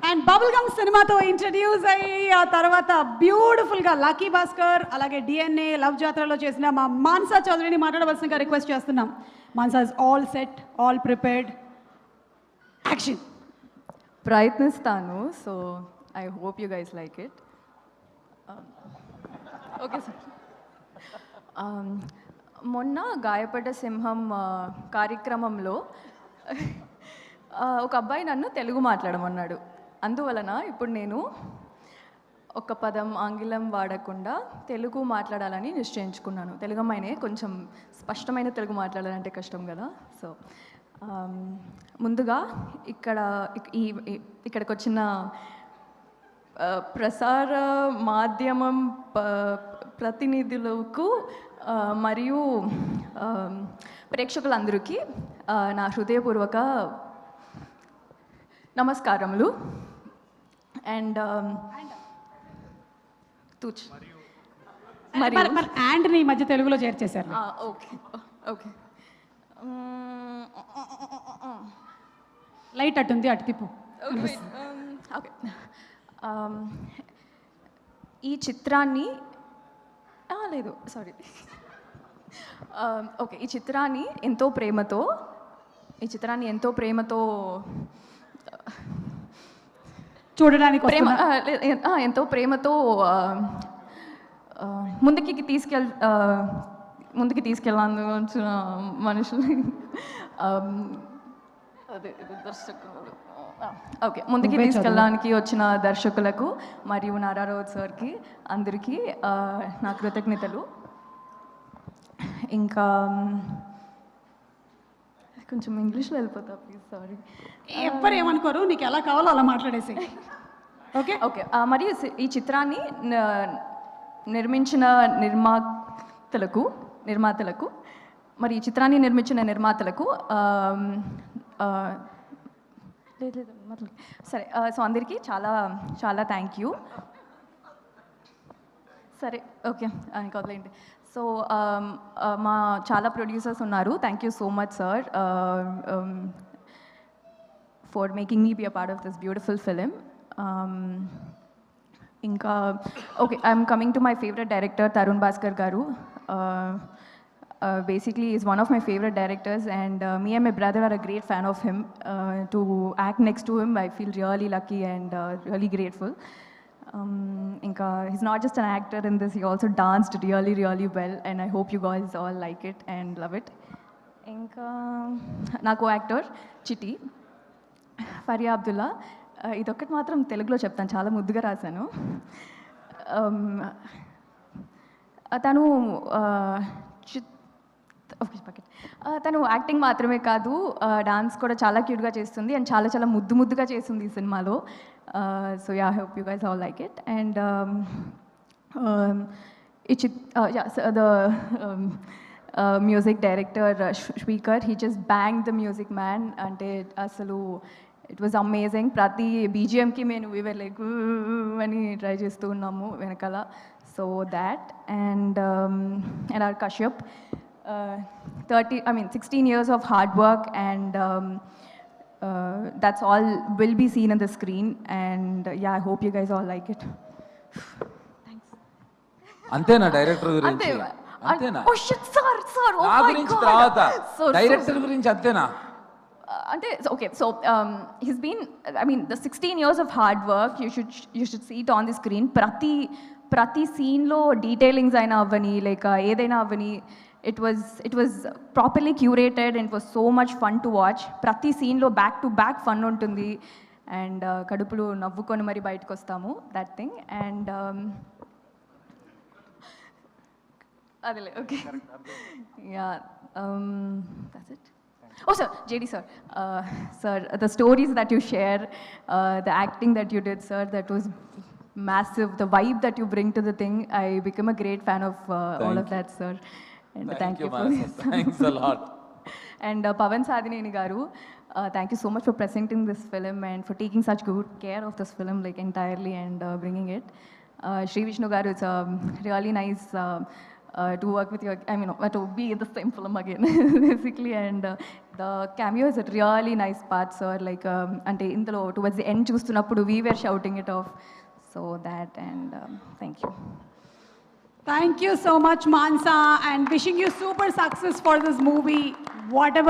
And bubble gum సినిమాతో introduce అయ్యి ఆ తర్వాత బ్యూటిఫుల్గా లక్కీ భాస్కర్ అలాగే డిఎన్ఏ లవ్ జాత్రలో చేసిన మా మాన్సా చౌదరిని మాట్లాడవలసిందిగా రిక్వెస్ట్ చేస్తున్నాం. Mansa is all set, all prepared, action. ప్రయత్నిస్తాను. So I hope you guys like it. Okay sir. మొన్న గాయపడ్డ సింహం కార్యక్రమంలో ఒక అబ్బాయి నన్ను తెలుగు మాట్లాడమన్నాడు. అందువలన ఇప్పుడు నేను ఒక పదం ఆంగ్లం వాడకుండా తెలుగు మాట్లాడాలని నిశ్చయించుకున్నాను. తెలుగు అమ్మాయినే, కొంచెం స్పష్టమైన తెలుగు మాట్లాడాలంటే కష్టం కదా. సో ముందుగా ఇక్కడికి వచ్చిన ప్రసార మాధ్యమం ప్రతినిధులకు మరియు ప్రేక్షకులందరికీ నా హృదయపూర్వక నమస్కారములు. అండ్ తూచ్ మరి అండ్ని ఈ మధ్య తెలుగులో చేర్చేశారు. ఓకే ఓకే, లైట్ అటుంది, అటు తిప్పు. ఓకే. ఈ చిత్రాన్ని లేదు సారీ ఓకే ఈ చిత్రాన్ని ఎంతో ప్రేమతో చూడడానికి ఎంతో ప్రేమతో ముందుకి తీసుకెళ్ళాను వచ్చిన మనుషులు ఓకే ముందుకి తీసుకెళ్ళడానికి వచ్చిన దర్శకులకు మరియు నారారోజ్ సార్కి అందరికీ నా కృతజ్ఞతలు. ఇంకా కొంచెం ఇంగ్లీష్లో వెళ్ళిపోతా ప్లీజ్, సారీ. ఎవ్వరు ఏమనుకోరు, నీకు ఎలా కావాలో అలా మాట్లాడేసి. Okay okay. మరియు ఈ చిత్రాన్ని నిర్మించిన నిర్మాతలకు మరి ఈ చిత్రాన్ని నిర్మించిన నిర్మాతలకు సరే, సో అందరికీ చాలా చాలా థ్యాంక్ యూ. సరే ఓకే ఇంకా వదిలేండి. సో మా చాలా ప్రొడ్యూసర్స్ ఉన్నారు. Thank you so much sir for making me be a part of this beautiful film. ఇంకా okay, I'm coming to my favourite director Tarun Bhaskar garu. Basically is one of my favorite directors, and me and my brother are a great fan of him. To act next to him, I feel really lucky and really grateful. Inka, he's not just an actor in this, he also danced really really well, and I hope you guys all like it and love it. Inka na co-actor Chitti Faria Abdullah, idokati matram telugulo cheptanu, chaala mudduga rasanu. తను తను acting మాత్రమే కాదు, dance కూడా చాలా క్యూట్గా చేస్తుంది and చాలా చాలా ముద్దుగా చేస్తుంది ఈ సినిమాలో. So yeah, I hope you guys all like it. And the music director speaker, he just bang the music man. అంటే అసలు ఇట్ వాజ్ అమేజింగ్. ప్రతి బీజిఎంకి మేము ఇవే లైక్ అని ట్రై చేస్తూ ఉన్నాము వెనకాల. So that and our Kashyap, 16 years of hard work, and that's all will be seen on the screen, and yeah, I hope you guys all like it. Thanks. అంతేనా director గురించి? అంతేనా? Oh shit sir, oh నా my గురించి god. తర్వాత So director గురించి అంతేనా? అంటే okay, so he's been, the 16 years of hard work, you should see it on the screen. ప్రతి సీన్లో డీటెయిలింగ్స్ అయినా అవ్వని లేక ఏదైనా అవ్వని, it was properly curated and it was so much fun to watch. ప్రతి సీన్లో బ్యాక్ టు బ్యాక్ ఫన్ ఉంటుంది అండ్ కడుపులు నవ్వుకొని మరి బయటకు వస్తాము, దట్ థింగ్. అండ్ అదేలే okay yeah, that's it. Oh sir, JD sir, sir, the stories that you share, the acting that you did sir, that was massive. The vibe that you bring to the thing, I become a great fan of all of that sir, and thank you for this. Thanks a lot. And Pavan Sadineni garu, thank you so much for presenting this film and for taking such good care of this film like entirely and bringing it. Sri Vishnu garu, it's a really nice to work with you, I mean, to be in the same film again, basically. And the cameo is a really nice part, sir. Like, ante indalo towards the end చూస్తున్నప్పుడు we were shouting it off. So that, and thank you. Thank you so much, Mansa, and wishing you super success for this movie. Whatever